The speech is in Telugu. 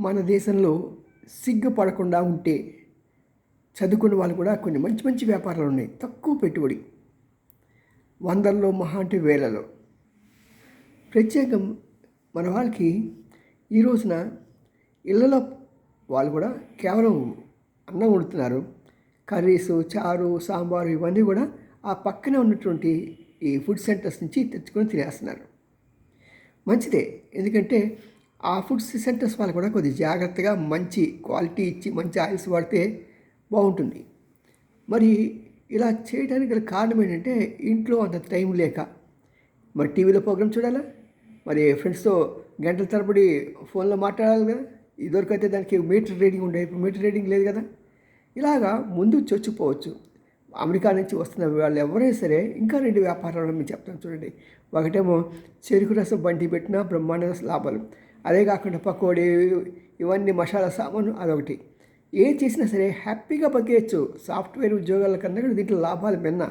మన దేశంలో సిగ్గుపడకుండా ఉంటే చదువుకున్న వాళ్ళు కూడా కొన్ని మంచి మంచి వ్యాపారాలు ఉన్నాయి. తక్కువ పెట్టుబడి, వందల్లో మహా అంటే వేలలో. ప్రత్యేకం మన వాళ్ళకి ఈ రోజున ఇళ్ళలో వాళ్ళు కూడా కేవలం అన్నం వండుతున్నారు. కర్రీసు, చారు, సాంబారు ఇవన్నీ కూడా ఆ పక్కనే ఉన్నటువంటి ఈ ఫుడ్ సెంటర్స్ నుంచి తెచ్చుకొని తినేస్తున్నారు. మంచిదే, ఎందుకంటే ఆ ఫుడ్ సెంటర్స్ వాళ్ళు కూడా కొద్దిగా జాగ్రత్తగా మంచి క్వాలిటీ ఇచ్చి మంచి ఆయిల్స్ వాడితే బాగుంటుంది. మరి ఇలా చేయడానికి గల కారణం ఏంటంటే ఇంట్లో అంత టైం లేక, మరి టీవీలో ప్రోగ్రామ్ చూడాలా, మరి ఫ్రెండ్స్తో గంటల తరబడి ఫోన్లో మాట్లాడాలి కదా. ఇదివరకైతే దానికి మీటర్ రీడింగ్ ఉండే, ఇప్పుడు మీటర్ రీడింగ్ లేదు కదా. ఇలాగా ముందు చొచ్చుకోవచ్చు. అమెరికా నుంచి వస్తున్న వాళ్ళు ఎవరైనా సరే ఇంకా 2 వ్యాపారాలు మేము చెప్తాను చూడండి. ఒకటేమో చెరుకు రసం బండి పెట్టినా బ్రహ్మాండ లాభాలు. అదే కాకుండా పకోడీ ఇవన్నీ మసాలా సామాను అదొకటి. ఏం చేసినా సరే హ్యాపీగా బతికేయచ్చు. సాఫ్ట్వేర్ ఉద్యోగాల కన్నా కూడా దీంట్లో లాభాలు మిన్న.